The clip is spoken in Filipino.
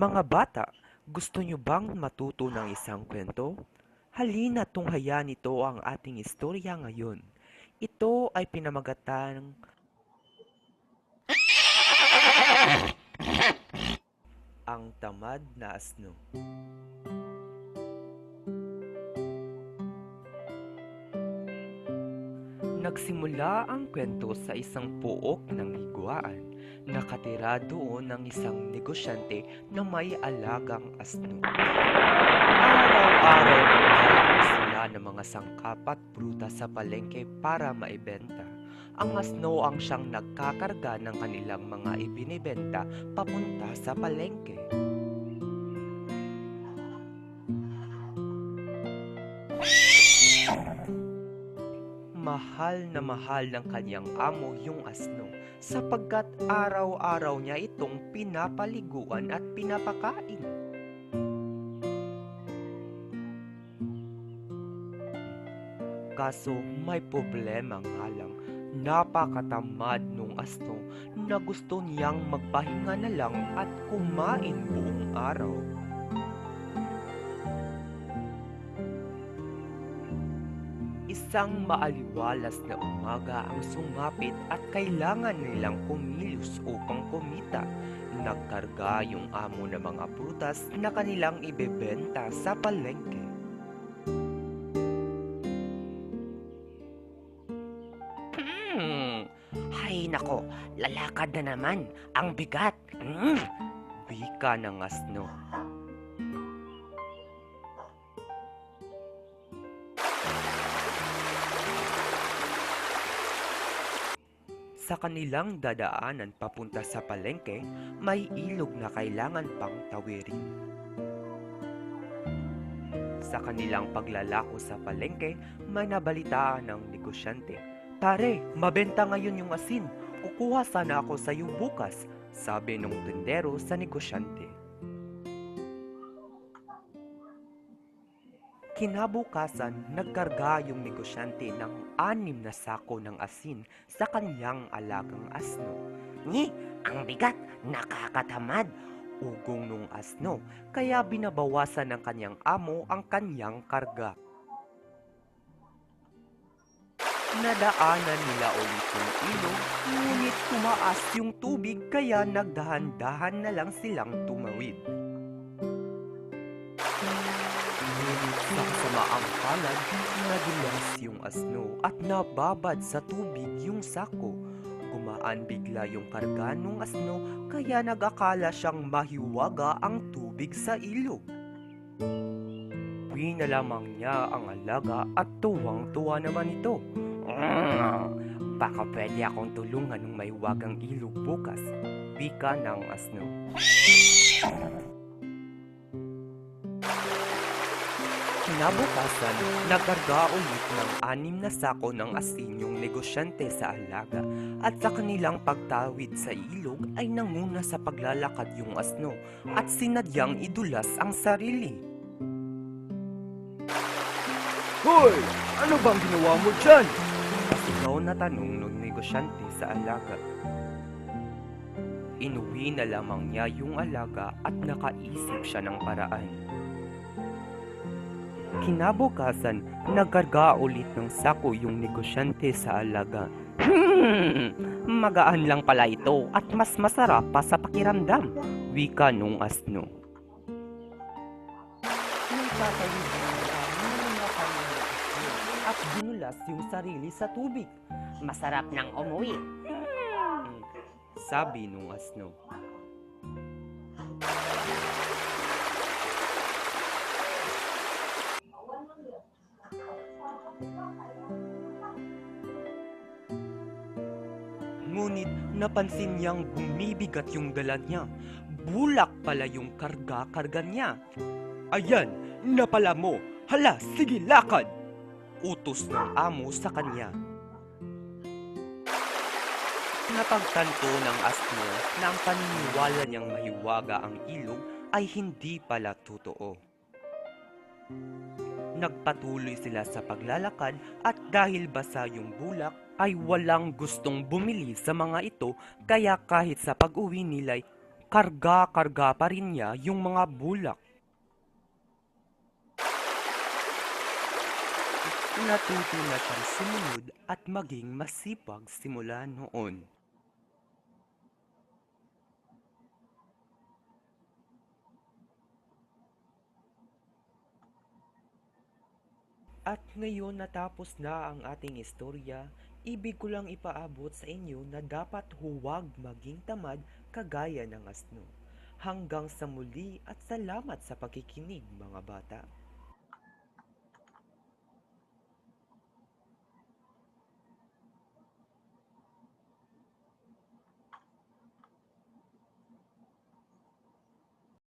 Mga bata, gusto niyo bang matuto ng isang kwento? Halina tunghayan nito ang ating istorya ngayon. Ito ay pinamagatang Ang Tamad na Asno. Nagsimula ang kwento sa isang pook ng higwaan. Nakatira doon ang isang negosyante na may alagang asno. Araw-araw naglalako sila ng mga sangkap at prutas sa palengke para maibenta. Ang asno ang siyang nagkakarga ng kanilang mga ibinibenta papunta sa palengke. Mahal ng kanyang amo yung asno sapagkat araw-araw niya itong pinapaliguan at pinapakain. Kaso may problema nga lang, napakatamad nung asno na gusto niyang magpahinga na lang at kumain buong araw. Isang maaliwalas na umaga ang sumapit at kailangan nilang kumilos upang kumita. Nagkarga yung amo ng mga prutas na kanilang ibebenta sa palengke. Hay nako, lalakad na naman. Ang bigat. Wika ng asno. Sa kanilang dadaanan papunta sa palengke, may ilog na kailangan pang tawirin. Sa kanilang paglalako sa palengke, may nabalitaan ng negosyante. "Pare, mabenta ngayon yung asin. Kukuha sana ako sa iyo bukas," sabi nung tendero sa negosyante. Kinabukasan, nagkarga yung negosyante ng 6 na sako ng asin sa kanyang alagang asno. Ang bigat. Nakakatamad. Ugong nung asno, kaya binabawasan ng kanyang amo ang kanyang karga. Nadaanan nila ulit yung ilog, ngunit tumaas yung tubig kaya nagdahan-dahan na lang silang tumawid. Ngunit sa kasamaang palad, nadulas yung asno at nababad sa tubig yung sako. Gumaan bigla yung karga nung asno kaya nag-akala siyang mahiwaga ang tubig sa ilog. Uwi na lamang niya ang alaga at tuwang-tuwa naman ito. Baka pwede akong tulungan ng mahiwagang ilog bukas. Wika ng asno. Kinabukasan, nagkarga ulit ng 6 na sako ng asin yung negosyante sa alaga at sa kanilang pagtawid sa ilog ay nanguna sa paglalakad yung asno at sinadyang idulas ang sarili. Hoy! Ano bang ginawa mo dyan? Pasigaw na tanong ng negosyante sa alaga. Inuwi na lamang niya yung alaga at nakaisip siya ng paraan. Kinabukasan, nagkarga ulit ng sako yung negosyante sa alaga. Magaan lang pala ito at mas masarap pa sa pakiramdam. Wika nung asno. Nagtatawid At ginulas yung sarili sa tubig, masarap nang umuwi. sabi nung asno. Ngunit napansin niyang bumibigat yung dala niya. Bulak pala yung karga-karga niya. "Ayan, napala mo. Hala, sige lakad!" utos ng amo sa kanya. Napagtanto ng asno na ang paniniwala niyang mahiwaga ang ilog ay hindi pala totoo. Nagpatuloy sila sa paglalakad at dahil basa yung bulak ay walang gustong bumili sa mga ito kaya kahit sa pag-uwi nila'y Karga-karga pa rin niya yung mga bulak. Natuto na siyang sumunod at maging masipag simula noon. At ngayon natapos na ang ating istorya, ibig ko lang ipaabot sa inyo na dapat huwag maging tamad kagaya ng asno. Hanggang sa muli at salamat sa pakikinig mga bata.